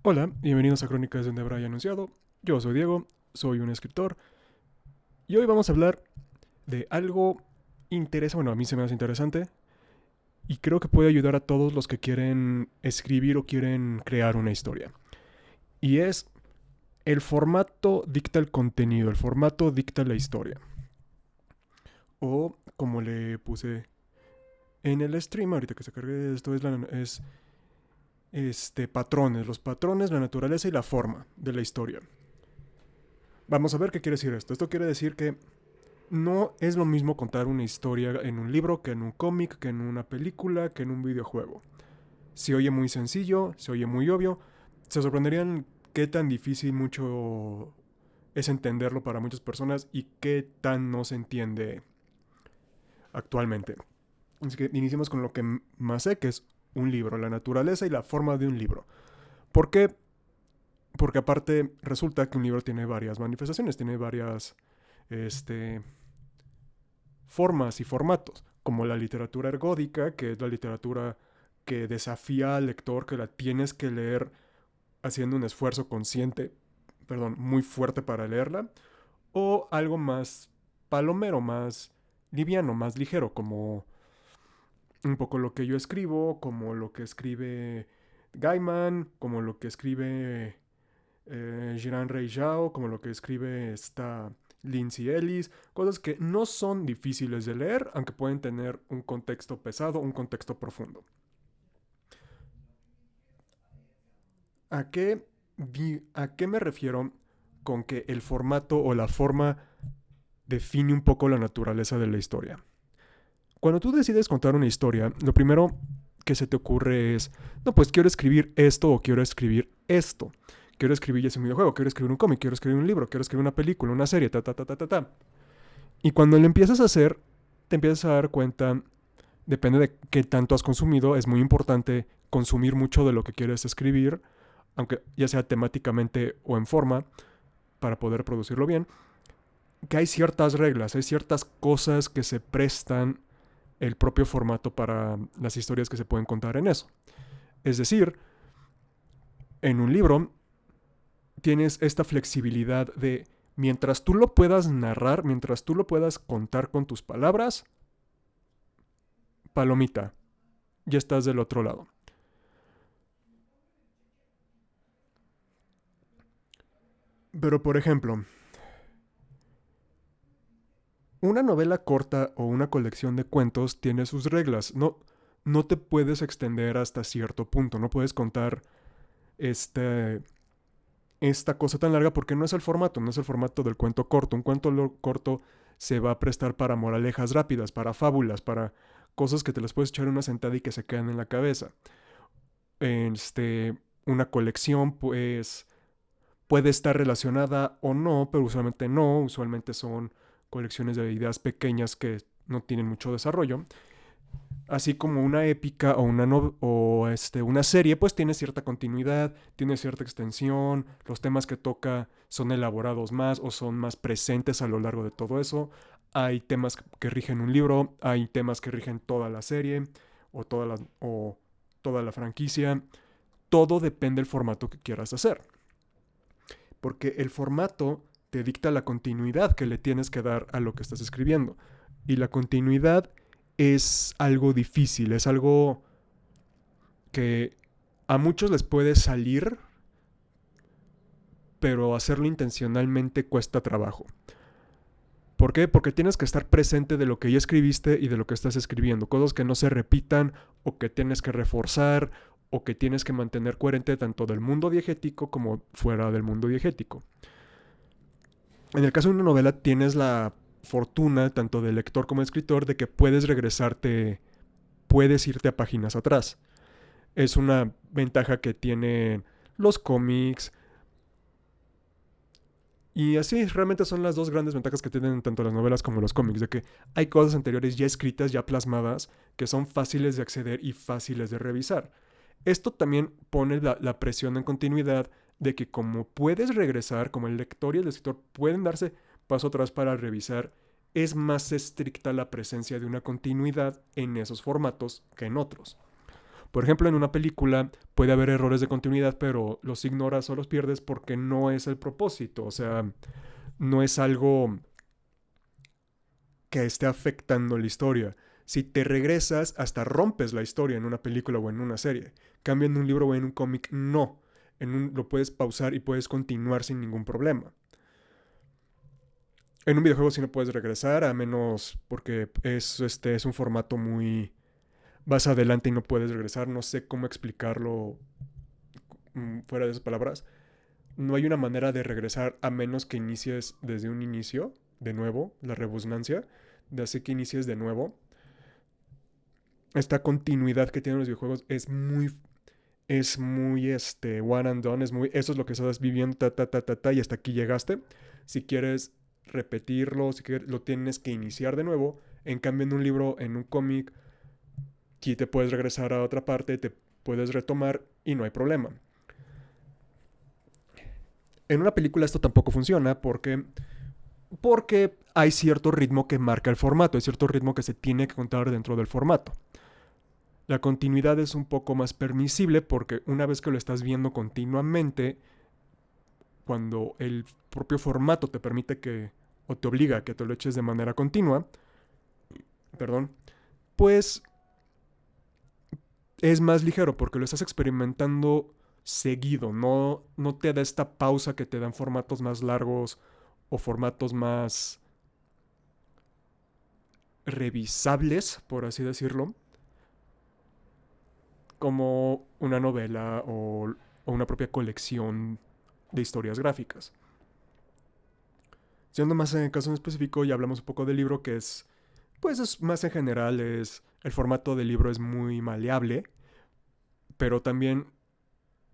Hola, bienvenidos a Crónicas de un Debray Anunciado. Yo soy Diego, soy un escritor y hoy vamos a hablar de algo interesante, bueno, a mí se me hace interesante y creo que puede ayudar a todos los que quieren escribir o quieren crear una historia. Y es el formato dicta el contenido, el formato dicta la historia. O como le puse en el stream, ahorita que se cargue esto, es patrones, los patrones, la naturaleza y la forma de la historia. Vamos a ver qué quiere decir esto. Esto quiere decir que no es lo mismo contar una historia en un libro que en un cómic, que en una película, que en un videojuego. Se oye muy sencillo, se oye muy obvio. Se sorprenderían qué tan difícil mucho es entenderlo para muchas personas y qué tan no se entiende actualmente. Así que iniciemos con lo que más sé, que es un libro, la naturaleza y la forma de un libro. ¿Por qué? Porque aparte resulta que un libro tiene varias manifestaciones, tiene varias este, formas y formatos, como la literatura ergódica, que es la literatura que desafía al lector, que la tienes que leer haciendo un esfuerzo consciente, perdón, muy fuerte para leerla, o algo más palomero, más liviano, más ligero, como un poco lo que yo escribo, como lo que escribe Gaiman, como lo que escribe Jiran Rey Zhao, como lo que escribe esta Lindsay Ellis, cosas que no son difíciles de leer, aunque pueden tener un contexto pesado, un contexto profundo. ¿A qué, a qué me refiero con que el formato o la forma define un poco la naturaleza de la historia? Cuando tú decides contar una historia, lo primero que se te ocurre es, no, pues quiero escribir esto o quiero escribir esto. Quiero escribir ya sea un videojuego, quiero escribir un cómic, quiero escribir un libro, quiero escribir una película, una serie, ta, ta, ta, ta, ta, ta. Y cuando lo empiezas a hacer, te empiezas a dar cuenta, depende de qué tanto has consumido, es muy importante consumir mucho de lo que quieres escribir, aunque ya sea temáticamente o en forma, para poder producirlo bien, que hay ciertas reglas, hay ciertas cosas que se prestan el propio formato para las historias que se pueden contar en eso. Es decir, en un libro tienes esta flexibilidad de mientras tú lo puedas narrar, mientras tú lo puedas contar con tus palabras, palomita, ya estás del otro lado. Pero por ejemplo, una novela corta o una colección de cuentos tiene sus reglas. No, no te puedes extender hasta cierto punto. No puedes contar este, esta cosa tan larga porque no es el formato. No es el formato del cuento corto. Un cuento corto se va a prestar para moralejas rápidas, para fábulas, para cosas que te las puedes echar en una sentada y que se quedan en la cabeza. Una colección, pues, puede estar relacionada o no, pero usualmente no. Usualmente son colecciones de ideas pequeñas que no tienen mucho desarrollo. Así como una épica o una serie, pues tiene cierta continuidad, tiene cierta extensión, los temas que toca son elaborados más o son más presentes a lo largo de todo eso. Hay temas que rigen un libro, hay temas que rigen toda la serie o toda la franquicia. Todo depende del formato que quieras hacer. Porque el formato te dicta la continuidad que le tienes que dar a lo que estás escribiendo. Y la continuidad es algo difícil, es algo que a muchos les puede salir, pero hacerlo intencionalmente cuesta trabajo. ¿Por qué? Porque tienes que estar presente de lo que ya escribiste y de lo que estás escribiendo. Cosas que no se repitan o que tienes que reforzar o que tienes que mantener coherente tanto del mundo diegético como fuera del mundo diegético. En el caso de una novela tienes la fortuna, tanto de lector como de escritor, de que puedes regresarte, puedes irte a páginas atrás. Es una ventaja que tienen los cómics. Y así realmente son las dos grandes ventajas que tienen tanto las novelas como los cómics, de que hay cosas anteriores ya escritas, ya plasmadas, que son fáciles de acceder y fáciles de revisar. Esto también pone la presión en continuidad de que como puedes regresar, como el lector y el escritor pueden darse paso atrás para revisar, es más estricta la presencia de una continuidad en esos formatos que en otros. Por ejemplo, en una película puede haber errores de continuidad, pero los ignoras o los pierdes porque no es el propósito. O sea, no es algo que esté afectando la historia. Si te regresas, hasta rompes la historia en una película o en una serie. Cambia en un libro o en un cómic, no. Lo puedes pausar y puedes continuar sin ningún problema. En un videojuego sí no puedes regresar, a menos porque es un formato muy... Vas adelante y no puedes regresar. No sé cómo explicarlo fuera de esas palabras. No hay una manera de regresar a menos que inicies desde un inicio, de nuevo, la rebusnancia, de hacer que inicies de nuevo. Esta continuidad que tienen los videojuegos es muy one and done, eso es lo que estás viviendo, y hasta aquí llegaste. Si quieres repetirlo, si quieres, lo tienes que iniciar de nuevo. En cambio, en un libro, en un cómic, sí te puedes regresar a otra parte, te puedes retomar y no hay problema. En una película esto tampoco funciona porque hay cierto ritmo que marca el formato, hay cierto ritmo que se tiene que contar dentro del formato. La continuidad es un poco más permisible porque una vez que lo estás viendo continuamente, cuando el propio formato te permite o te obliga a que te lo eches de manera continua, perdón, pues es más ligero porque lo estás experimentando seguido, no te da esta pausa que te dan formatos más largos o formatos más revisables, por así decirlo, como una novela o una propia colección de historias gráficas. Siendo más en el caso en específico, ya hablamos un poco del libro, que pues es más en general, el formato del libro es muy maleable, pero también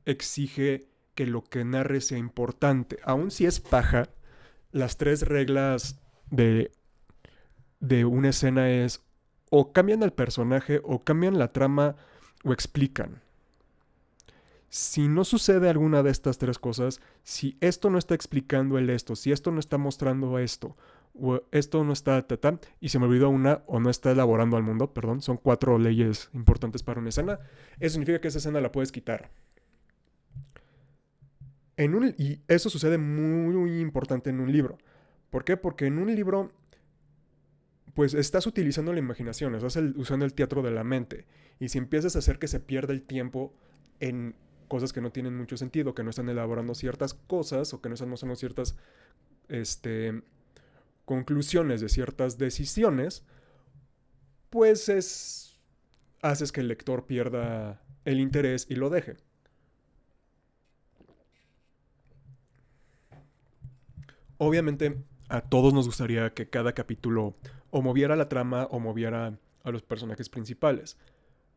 exige que lo que narre sea importante. Aun si es paja, las tres reglas de una escena es o cambian al personaje, o cambian la trama, o explican. Si no sucede alguna de estas tres cosas, si esto no está explicando el esto, si esto no está mostrando esto, o esto no está y se me olvidó una, o no está elaborando al mundo, perdón, son 4 leyes importantes para una escena, eso significa que esa escena la puedes quitar. Y eso sucede muy, muy importante en un libro. ¿Por qué? Porque en un libro, pues estás utilizando la imaginación, estás usando el teatro de la mente. Y si empiezas a hacer que se pierda el tiempo en cosas que no tienen mucho sentido, que no están elaborando ciertas cosas o que no están mostrando ciertas conclusiones de ciertas decisiones, pues haces que el lector pierda el interés y lo deje. Obviamente a todos nos gustaría que cada capítulo o moviera la trama o moviera a los personajes principales.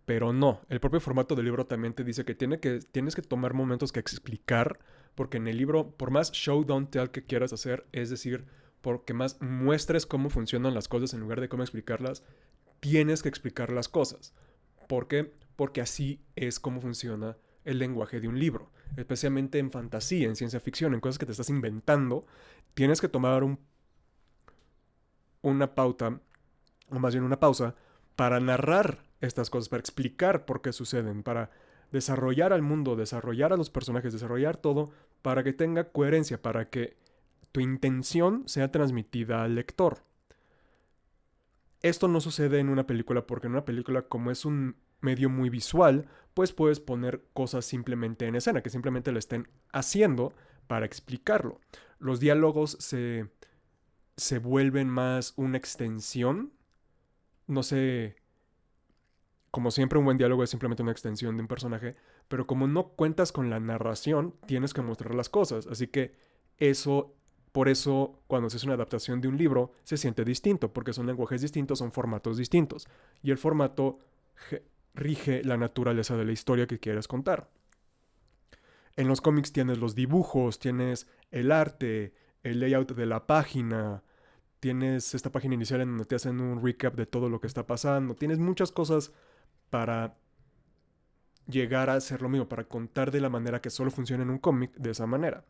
Pero no, el propio formato del libro también te dice que tienes que tomar momentos que explicar, porque en el libro, por más show don't tell que quieras hacer, es decir, porque más muestres cómo funcionan las cosas en lugar de cómo explicarlas, tienes que explicar las cosas. ¿Por qué? Porque así es como funciona el lenguaje de un libro, especialmente en fantasía, en ciencia ficción, en cosas que te estás inventando, tienes que tomar una pauta, o más bien una pausa, para narrar estas cosas, para explicar por qué suceden, para desarrollar al mundo, desarrollar a los personajes, desarrollar todo, para que tenga coherencia, para que tu intención sea transmitida al lector. Esto no sucede en una película porque en una película, como es un medio muy visual, pues puedes poner cosas simplemente en escena, que simplemente lo estén haciendo para explicarlo. Los diálogos se vuelven más una extensión. No sé, como siempre un buen diálogo es simplemente una extensión de un personaje, pero como no cuentas con la narración, tienes que mostrar las cosas. Así que por eso cuando se hace una adaptación de un libro, se siente distinto, porque son lenguajes distintos, son formatos distintos. Y el formato rige la naturaleza de la historia que quieres contar. En los cómics tienes los dibujos, tienes el arte, el layout de la página, tienes esta página inicial en donde te hacen un recap de todo lo que está pasando, tienes muchas cosas para llegar a ser lo mismo, para contar de la manera que solo funciona en un cómic de esa manera.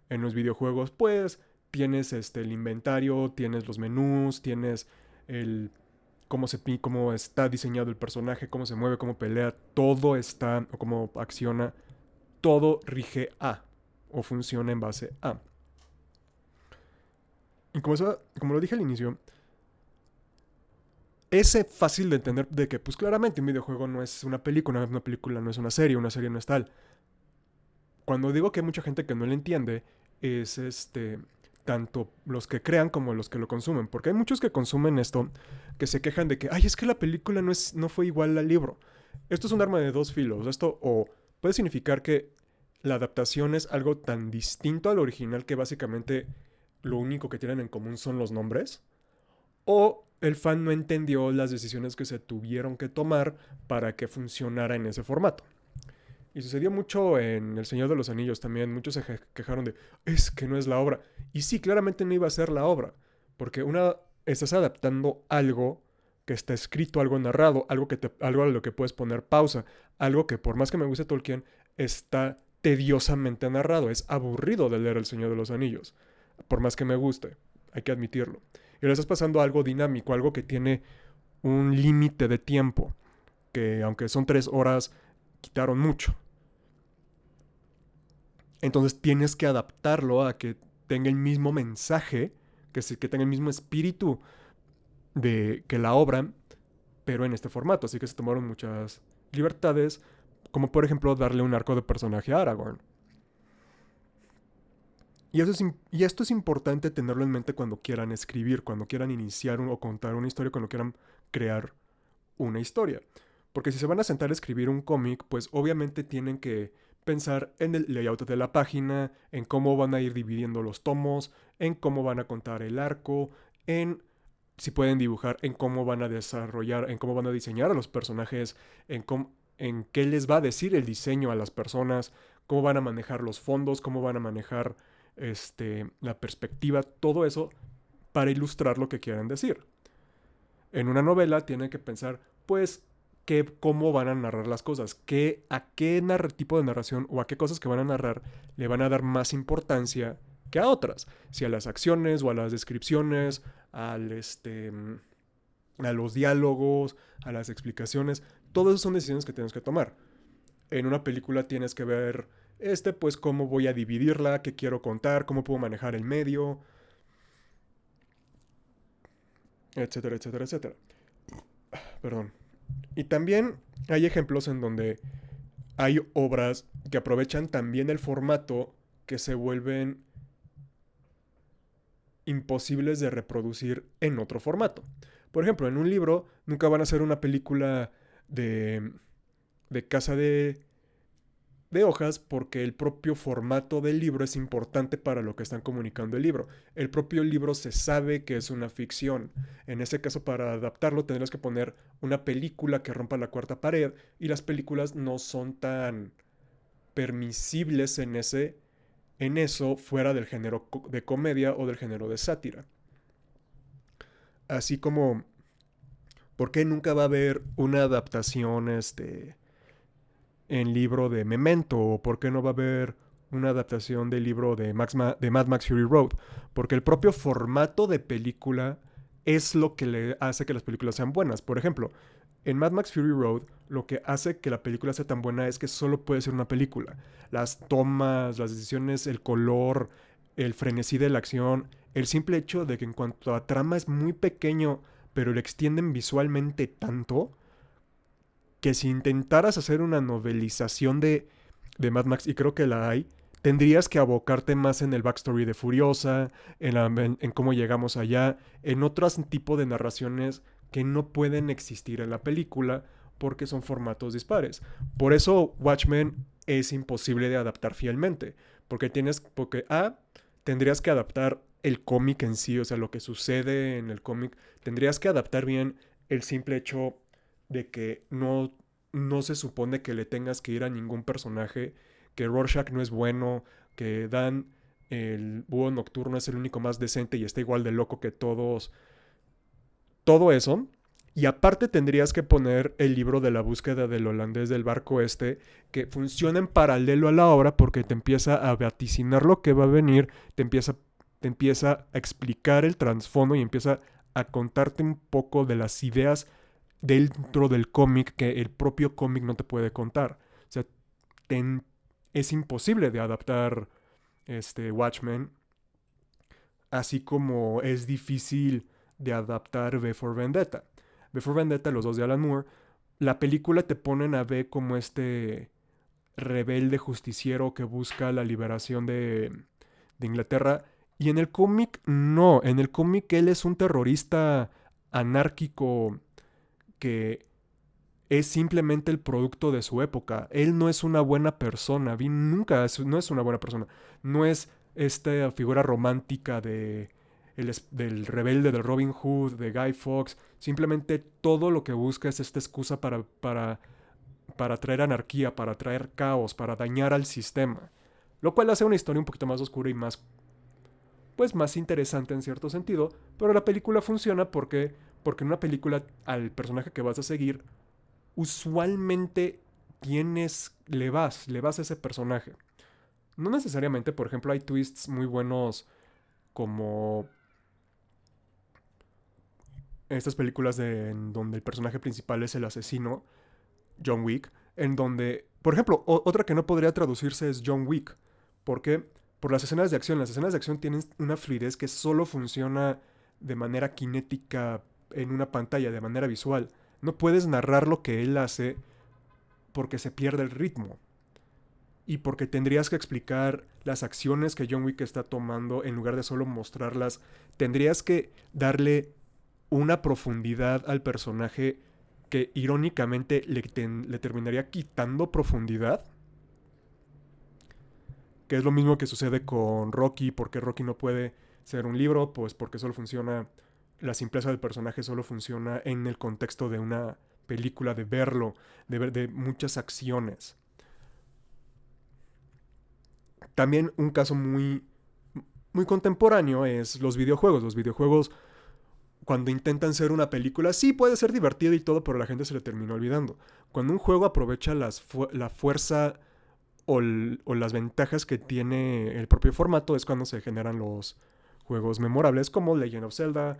En los videojuegos, pues, tienes el inventario, tienes los menús, tienes cómo está diseñado el personaje, cómo se mueve, cómo pelea, todo está, o cómo acciona, todo rige a, o funciona en base a. Y como lo dije al inicio, es fácil de entender de que, pues claramente un videojuego no es una película no es una serie no es tal. Cuando digo que hay mucha gente que no lo entiende, es tanto los que crean como los que lo consumen. Porque hay muchos que consumen esto que se quejan de que, ay, es que la película no fue igual al libro. Esto es un arma de dos filos. Esto o puede significar que la adaptación es algo tan distinto al original que básicamente lo único que tienen en común son los nombres. O el fan no entendió las decisiones que se tuvieron que tomar para que funcionara en ese formato. Y sucedió mucho en El Señor de los Anillos también. Muchos se quejaron de, es que no es la obra. Y sí, claramente no iba a ser la obra. Porque estás adaptando algo que está escrito, algo narrado, algo a lo que puedes poner pausa. Algo que por más que me guste Tolkien, está tediosamente narrado. Es aburrido de leer El Señor de los Anillos. Por más que me guste. Hay que admitirlo. Y le estás pasando algo dinámico, algo que tiene un límite de tiempo. Que aunque son 3 horas, quitaron mucho. Entonces tienes que adaptarlo a que tenga el mismo mensaje, que tenga el mismo espíritu de que la obra, pero en este formato. Así que se tomaron muchas libertades, como por ejemplo darle un arco de personaje a Aragorn. Y esto es importante tenerlo en mente cuando quieran escribir, cuando quieran iniciar o contar una historia, cuando quieran crear una historia. Porque si se van a sentar a escribir un cómic, pues obviamente tienen que pensar en el layout de la página, en cómo van a ir dividiendo los tomos, en cómo van a contar el arco, en si pueden dibujar, en cómo van a desarrollar, en cómo van a diseñar a los personajes, en qué les va a decir el diseño a las personas, cómo van a manejar los fondos, cómo van a manejar la perspectiva, todo eso para ilustrar lo que quieran decir. En una novela tienen que pensar, pues, cómo van a narrar las cosas, a qué tipo de narración o a qué cosas que van a narrar le van a dar más importancia que a otras, si a las acciones o a las descripciones, a los diálogos, a las explicaciones, todas esas son decisiones que tienes que tomar. En una película tienes que ver, pues cómo voy a dividirla, qué quiero contar, cómo puedo manejar el medio, etcétera, etcétera, etcétera. Perdón. Y también hay ejemplos en donde hay obras que aprovechan también el formato que se vuelven imposibles de reproducir en otro formato. Por ejemplo, en un libro nunca van a hacer una película de Casa de Hojas porque el propio formato del libro es importante para lo que están comunicando el libro. El propio libro se sabe que es una ficción. En ese caso, para adaptarlo tendrás que poner una película que rompa la cuarta pared y las películas no son tan permisibles en eso fuera del género de comedia o del género de sátira. Así como, ¿por qué nunca va a haber una adaptación en libro de Memento? ¿O por qué no va a haber una adaptación del libro de Mad Max Fury Road? Porque el propio formato de película es lo que le hace que las películas sean buenas. Por ejemplo, en Mad Max Fury Road, lo que hace que la película sea tan buena es que solo puede ser una película. Las tomas, las decisiones, el color, el frenesí de la acción, el simple hecho de que en cuanto a trama es muy pequeño, pero lo extienden visualmente tanto, que si intentaras hacer una novelización de Mad Max, y creo que la hay, tendrías que abocarte más en el backstory de Furiosa, en cómo llegamos allá, en otros tipos de narraciones que no pueden existir en la película porque son formatos dispares. Por eso Watchmen es imposible de adaptar fielmente, porque tendrías que adaptar el cómic en sí, o sea, lo que sucede en el cómic, tendrías que adaptar bien el simple hecho de que no se supone que le tengas que ir a ningún personaje, que Rorschach no es bueno, que Dan, el búho nocturno, es el único más decente y está igual de loco que todos. Todo eso. Y aparte tendrías que poner el libro de la búsqueda del holandés del barco que funciona en paralelo a la obra porque te empieza a vaticinar lo que va a venir, te empieza a explicar el trasfondo y empieza a contarte un poco de las ideas dentro del cómic que el propio cómic no te puede contar. O sea, es imposible de adaptar Watchmen, así como es difícil de adaptar V for Vendetta. V for Vendetta, los dos de Alan Moore, la película te ponen a V como rebelde justiciero que busca la liberación de Inglaterra. Y en el cómic, no. En el cómic él es un terrorista anárquico que es simplemente el producto de su época. Él no es una buena persona. No es una buena persona. No es esta figura romántica del rebelde, del Robin Hood, de Guy Fawkes. Simplemente todo lo que busca es esta excusa para traer anarquía, para traer caos, para dañar al sistema. Lo cual hace una historia un poquito más oscura y más interesante en cierto sentido. Pero la película funciona porque en una película al personaje que vas a seguir usualmente le vas a ese personaje. No necesariamente, por ejemplo, hay twists muy buenos como estas películas en donde el personaje principal es el asesino, John Wick, en donde, por ejemplo, otra que no podría traducirse es John Wick. ¿Por qué? Por las escenas de acción. Las escenas de acción tienen una fluidez que solo funciona de manera cinética en una pantalla, de manera visual. No puedes narrar lo que él hace porque se pierde el ritmo. Y porque tendrías que explicar las acciones que John Wick está tomando en lugar de solo mostrarlas. Tendrías que darle una profundidad al personaje que irónicamente le terminaría quitando profundidad. Que es lo mismo que sucede con Rocky. Porque Rocky no puede ser un libro, pues porque solo funciona, la simpleza del personaje solo funciona en el contexto de una película, de verlo, de muchas acciones. También un caso muy contemporáneo es los videojuegos. Los videojuegos, cuando intentan ser una película, sí puede ser divertido y todo, pero la gente se le terminó olvidando. Cuando un juego aprovecha la fuerza o las ventajas que tiene el propio formato, es cuando se generan los juegos memorables como Legend of Zelda,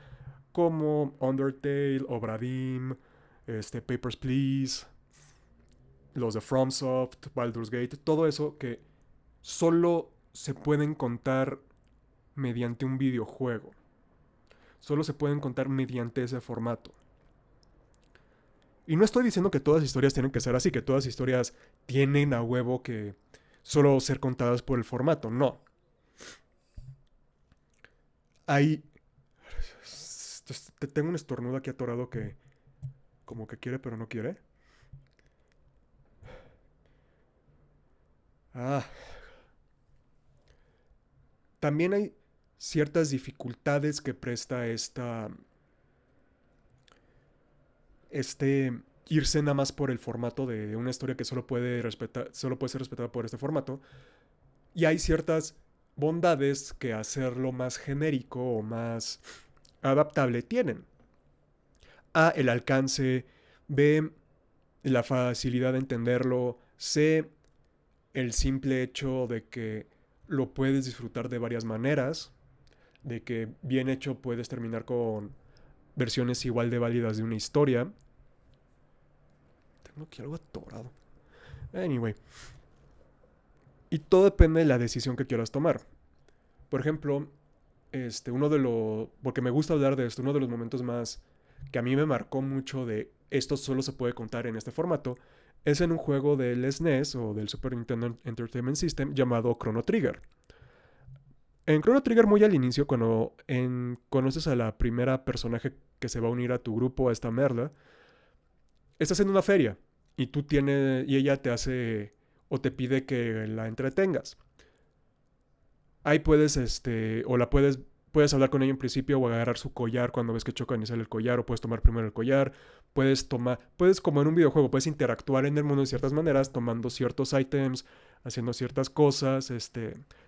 como Undertale, Obra Dinn, Papers, Please, los de FromSoft, Baldur's Gate, todo eso que solo se pueden contar mediante un videojuego. Solo se pueden contar mediante ese formato. Y no estoy diciendo que todas las historias tienen que ser así, que todas las historias tienen a huevo que solo ser contadas por el formato. No. Hay... Tengo un estornudo aquí atorado que como que quiere pero no quiere. Ah. También hay ciertas dificultades que presta irse nada más por el formato de una historia que solo puede ser respetada por este formato. Y hay ciertas bondades que hacerlo más genérico o más adaptable tienen. A, el alcance. B, la facilidad de entenderlo. C, el simple hecho de que lo puedes disfrutar de varias maneras. De que bien hecho puedes terminar con versiones igual de válidas de una historia. Tengo aquí algo atorado. Anyway. Y todo depende de la decisión que quieras tomar. Por ejemplo, porque me gusta hablar de esto, uno de los momentos más que a mí me marcó mucho de esto solo se puede contar en este formato, es en un juego del SNES o del Super Nintendo Entertainment System llamado Chrono Trigger. En Chrono Trigger, muy al inicio, cuando conoces a la primera personaje que se va a unir a tu grupo, a esta Merla, estás en una feria y ella te hace o te pide que la entretengas. Ahí puedes hablar con ella en principio o agarrar su collar cuando ves que chocan y sale el collar, o puedes tomar primero el collar, puedes como en un videojuego, puedes interactuar en el mundo de ciertas maneras, tomando ciertos ítems, haciendo ciertas cosas,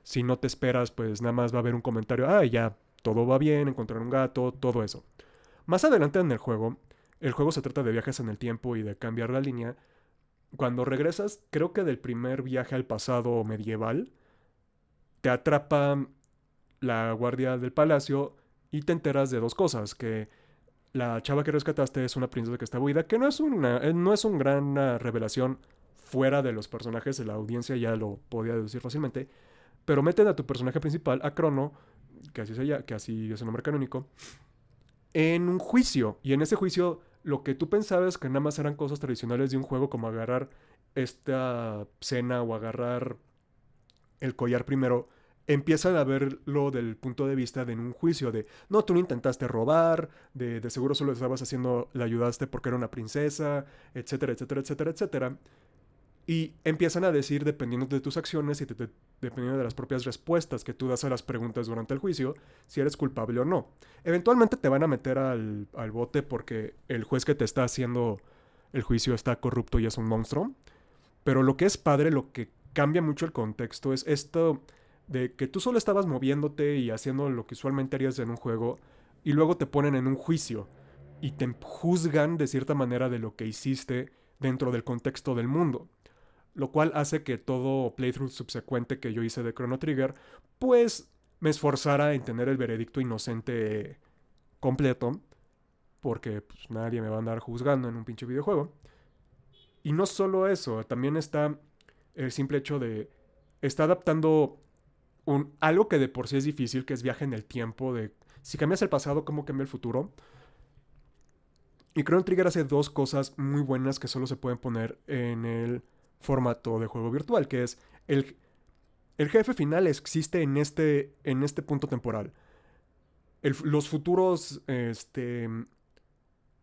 si no te esperas, pues nada más va a haber un comentario, ya, todo va bien, encontrar un gato, todo eso. Más adelante en el juego se trata de viajes en el tiempo y de cambiar la línea. Cuando regresas, creo que del primer viaje al pasado medieval, te atrapa la guardia del palacio y te enteras de dos cosas, que la chava que rescataste es una princesa que está huida, que no es una gran revelación fuera de los personajes, de la audiencia ya lo podía deducir fácilmente, pero meten a tu personaje principal, a Crono, que así es el nombre canónico, en un juicio. Y en ese juicio, lo que tú pensabas que nada más eran cosas tradicionales de un juego, como agarrar esta cena o agarrar el collar primero, empiezan a verlo del punto de vista de en un juicio de, no, tú no intentaste robar, de seguro solo estabas haciendo, le ayudaste porque era una princesa, etcétera, etcétera, etcétera, etcétera. Y empiezan a decir, dependiendo de tus acciones y dependiendo de las propias respuestas que tú das a las preguntas durante el juicio, si eres culpable o no. Eventualmente te van a meter al bote porque el juez que te está haciendo el juicio está corrupto y es un monstruo. Pero lo que es padre, lo que cambia mucho el contexto es esto de que tú solo estabas moviéndote y haciendo lo que usualmente harías en un juego y luego te ponen en un juicio y te juzgan de cierta manera de lo que hiciste dentro del contexto del mundo. Lo cual hace que todo playthrough subsecuente que yo hice de Chrono Trigger, pues me esforzara en tener el veredicto inocente completo, porque pues, nadie me va a andar juzgando en un pinche videojuego. Y no solo eso, también está el simple hecho de... Está adaptando algo que de por sí es difícil, que es viaje en el tiempo, de si cambias el pasado, ¿cómo cambia el futuro? Y Chrono Trigger hace dos cosas muy buenas que solo se pueden poner en el formato de juego virtual, que es el jefe final existe en este punto temporal. Los futuros,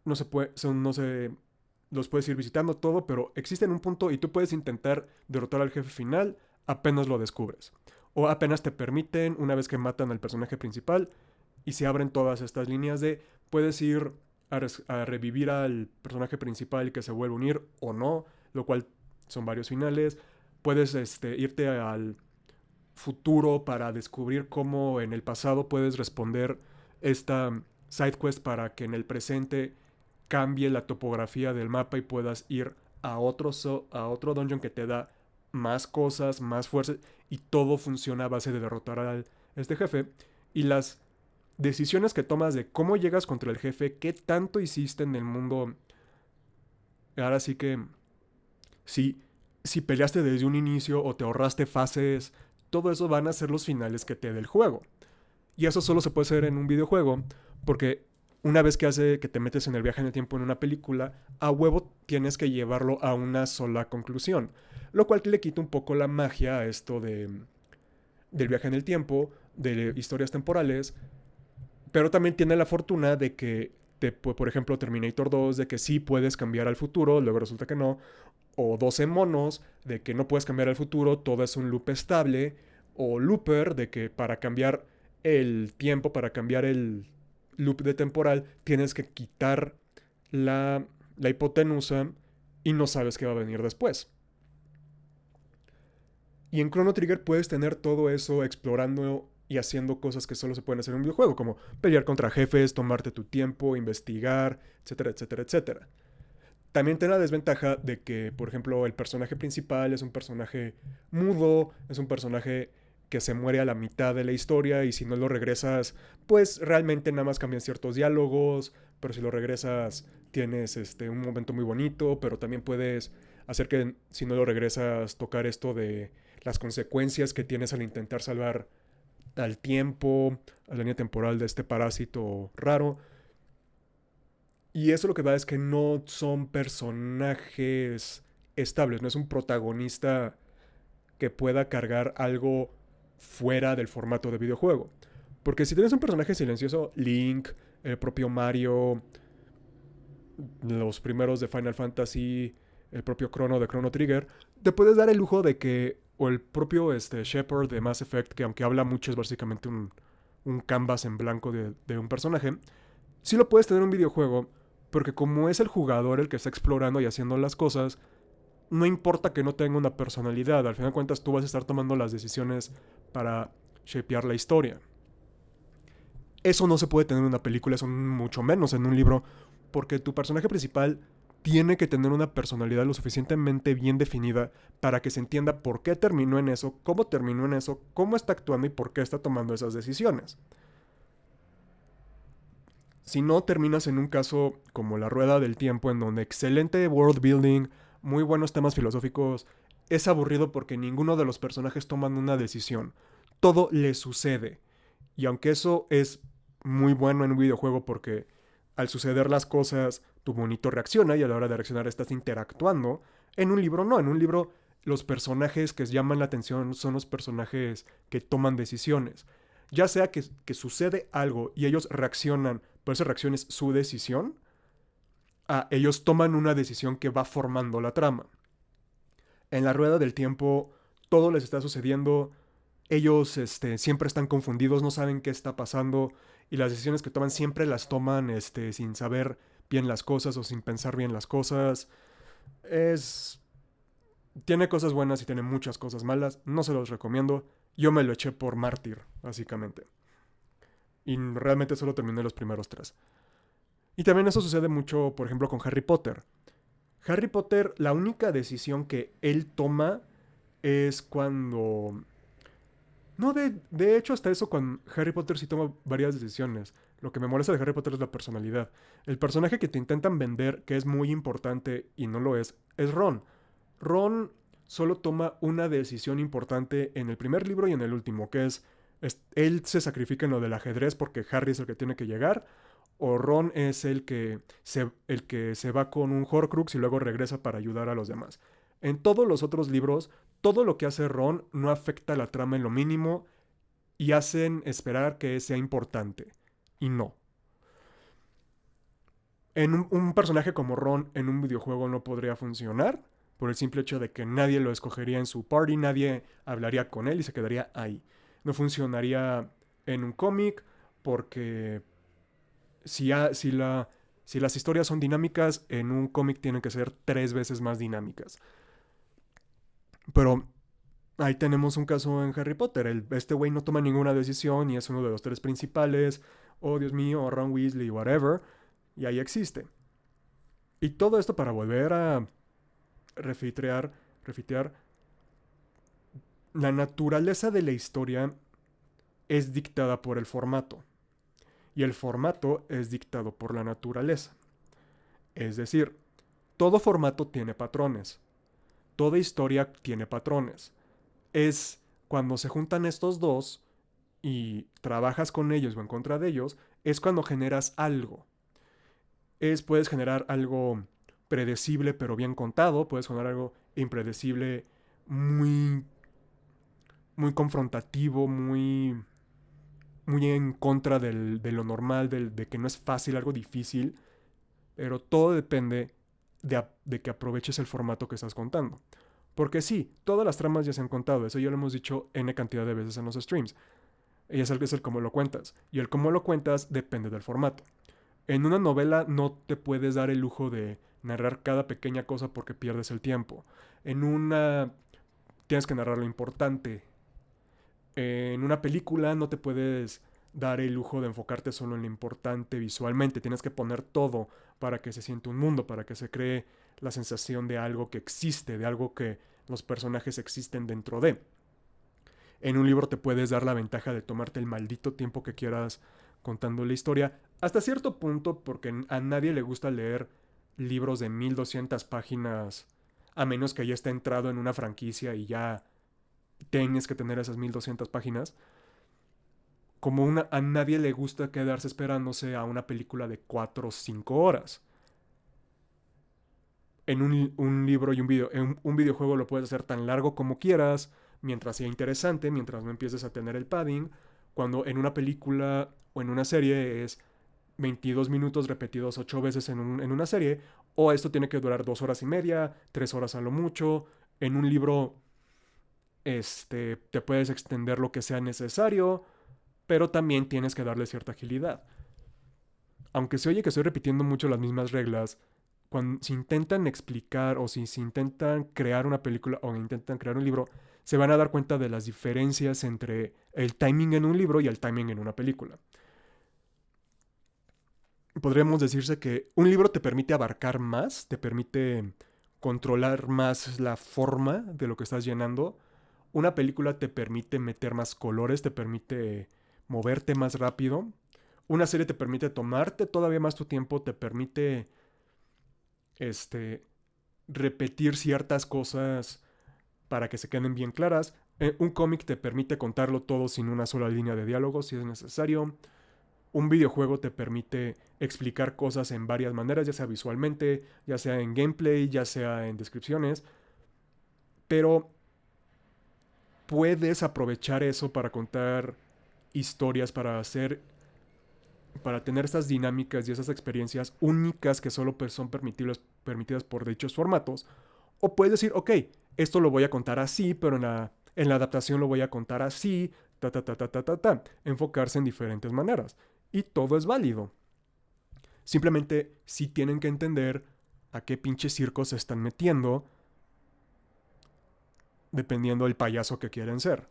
no se puede, no se, los puedes ir visitando todo, pero existe en un punto y tú puedes intentar derrotar al jefe final apenas lo descubres. O apenas te permiten, una vez que matan al personaje principal y se abren todas estas líneas de puedes ir a revivir al personaje principal y que se vuelva a unir o no, lo cual son varios finales. Puedes irte al futuro para descubrir cómo en el pasado puedes responder esta side quest para que en el presente cambie la topografía del mapa y puedas ir a otro dungeon que te da más cosas, más fuerza y todo funciona a base de derrotar a este jefe. Y las decisiones que tomas de cómo llegas contra el jefe, qué tanto hiciste en el mundo. Ahora sí que si, si peleaste desde un inicio o te ahorraste fases, todo eso van a ser los finales que te dé el juego. Y eso solo se puede hacer en un videojuego, porque una vez que te metes en el viaje en el tiempo en una película, a huevo tienes que llevarlo a una sola conclusión. Lo cual le quita un poco la magia a esto del viaje en el tiempo, de historias temporales, pero también tiene la fortuna de que, por ejemplo, Terminator 2, de que sí puedes cambiar al futuro, luego resulta que no, o 12 monos, de que no puedes cambiar al futuro, todo es un loop estable, o Looper, de que para cambiar el tiempo, para cambiar el loop de temporal, tienes que quitar la hipotenusa y no sabes qué va a venir después. Y en Chrono Trigger puedes tener todo eso explorando y haciendo cosas que solo se pueden hacer en un videojuego, como pelear contra jefes, tomarte tu tiempo, investigar, etcétera, etcétera, etcétera. También tiene la desventaja de que, por ejemplo, el personaje principal es un personaje mudo, es un personaje que se muere a la mitad de la historia y si no lo regresas, pues realmente nada más cambian ciertos diálogos, pero si lo regresas tienes un momento muy bonito, pero también puedes hacer que si no lo regresas tocar esto de las consecuencias que tienes al intentar salvar al tiempo, a la línea temporal de este parásito raro. Y eso lo que da es que no son personajes estables, no es un protagonista que pueda cargar algo fuera del formato de videojuego. Porque si tienes un personaje silencioso, Link, el propio Mario, los primeros de Final Fantasy, el propio Chrono de Chrono Trigger, te puedes dar el lujo de que, o el propio Shepard de Mass Effect, que aunque habla mucho es básicamente un canvas en blanco de un personaje, sí lo puedes tener en un videojuego, porque como es el jugador el que está explorando y haciendo las cosas, no importa que no tenga una personalidad, al final de cuentas tú vas a estar tomando las decisiones para shapear la historia. Eso no se puede tener en una película, eso mucho menos en un libro, porque tu personaje principal tiene que tener una personalidad lo suficientemente bien definida para que se entienda por qué terminó en eso, cómo está actuando y por qué está tomando esas decisiones. Si no, terminas en un caso como La Rueda del Tiempo, en donde excelente world building, muy buenos temas filosóficos, es aburrido porque ninguno de los personajes toman una decisión. Todo le sucede. Y aunque eso es muy bueno en un videojuego porque al suceder las cosas tu monito reacciona y a la hora de reaccionar estás interactuando, en un libro no, en un libro los personajes que llaman la atención son los personajes que toman decisiones. Ya sea que sucede algo y ellos reaccionan, por esa reacción es su decisión, ellos toman una decisión que va formando la trama. En la rueda del tiempo todo les está sucediendo, ellos siempre están confundidos, no saben qué está pasando y las decisiones que toman siempre las toman sin saber bien las cosas o sin pensar bien las cosas. Es... Tiene cosas buenas y tiene muchas cosas malas, no se los recomiendo. Yo me lo eché por mártir, básicamente. Y realmente solo terminé los primeros tres. Y también eso sucede mucho, por ejemplo, con Harry Potter. Harry Potter, la única decisión que él toma es cuando... No, de hecho, hasta eso con Harry Potter sí toma varias decisiones. Lo que me molesta de Harry Potter es la personalidad. El personaje que te intentan vender, que es muy importante y no lo es Ron. Ron solo toma una decisión importante en el primer libro y en el último, que es él se sacrifica en lo del ajedrez porque Harry es el que tiene que llegar, o Ron es el que se va con un Horcrux y luego regresa para ayudar a los demás. En todos los otros libros, todo lo que hace Ron no afecta la trama en lo mínimo y hacen esperar que sea importante. Y no. Un personaje como Ron en un videojuego no podría funcionar por el simple hecho de que nadie lo escogería en su party, nadie hablaría con él y se quedaría ahí. No funcionaría en un cómic porque si las historias son dinámicas, en un cómic tienen que ser 3 veces más dinámicas. Pero ahí tenemos un caso en Harry Potter. Este güey no toma ninguna decisión y es uno de los tres principales. Oh, Dios mío, Ron Weasley, whatever. Y ahí existe. Y todo esto para volver a refitear. La naturaleza de la historia es dictada por el formato. Y el formato es dictado por la naturaleza. Es decir, todo formato tiene patrones. Toda historia tiene patrones. Es cuando se juntan estos dos y trabajas con ellos o en contra de ellos, es cuando generas algo. Puedes generar algo predecible pero bien contado, puedes generar algo impredecible, muy, muy confrontativo, muy en contra de lo normal, de que no es fácil, algo difícil, pero todo depende de que aproveches el formato que estás contando. Porque sí, todas las tramas ya se han contado, eso ya lo hemos dicho n cantidad de veces en los streams. Y es el cómo lo cuentas. Y el cómo lo cuentas depende del formato. En una novela no te puedes dar el lujo de narrar cada pequeña cosa porque pierdes el tiempo. En una tienes que narrar lo importante. En una película no te puedes dar el lujo de enfocarte solo en lo importante visualmente. Tienes que poner todo para que se sienta un mundo, para que se cree la sensación de algo que existe, de algo que los personajes existen dentro de. En un libro te puedes dar la ventaja de tomarte el maldito tiempo que quieras contando la historia, hasta cierto punto, porque a nadie le gusta leer libros de 1200 páginas, a menos que ya esté entrado en una franquicia y ya tienes que tener esas 1200 páginas. A nadie le gusta quedarse esperándose a una película de 4 o 5 horas. En un libro y en un videojuego lo puedes hacer tan largo como quieras, mientras sea interesante, mientras no empieces a tener el padding, cuando en una película o en una serie es 22 minutos repetidos 8 veces en una serie, o esto tiene que durar 2 horas y media, 3 horas a lo mucho. En un libro te puedes extender lo que sea necesario, pero también tienes que darle cierta agilidad. Aunque se oye que estoy repitiendo mucho las mismas reglas, cuando se intentan explicar o si se intentan crear una película o intentan crear un libro, se van a dar cuenta de las diferencias entre el timing en un libro y el timing en una película. Podríamos decirse que un libro te permite abarcar más, te permite controlar más la forma de lo que estás llenando. Una película te permite meter más colores, te permite moverte más rápido. Una serie te permite tomarte todavía más tu tiempo, te permite repetir ciertas cosas para que se queden bien claras. Un cómic te permite contarlo todo sin una sola línea de diálogo si es necesario. Un videojuego te permite explicar cosas en varias maneras, ya sea visualmente, ya sea en gameplay, ya sea en descripciones. Pero puedes aprovechar eso para contar historias, para tener esas dinámicas y esas experiencias únicas que solo son permitidas por dichos formatos. O puedes decir, ok, esto lo voy a contar así, pero en la adaptación lo voy a contar así, ta, ta, ta, ta, ta, ta, ta. Enfocarse en diferentes maneras. Y todo es válido. Simplemente sí tienen que entender a qué pinche circo se están metiendo, dependiendo del payaso que quieren ser.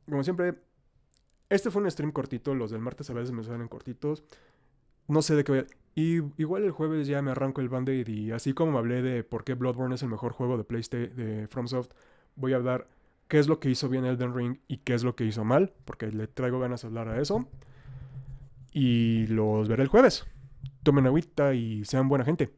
Como siempre, este fue un stream cortito. Los del martes a veces me salen cortitos. No sé de qué voy a... Y igual el jueves ya me arranco el Band-Aid y así como me hablé de por qué Bloodborne es el mejor juego de PlayStation de FromSoft, voy a hablar qué es lo que hizo bien Elden Ring y qué es lo que hizo mal, porque le traigo ganas de hablar a eso. Y los veré el jueves. Tomen agüita y sean buena gente.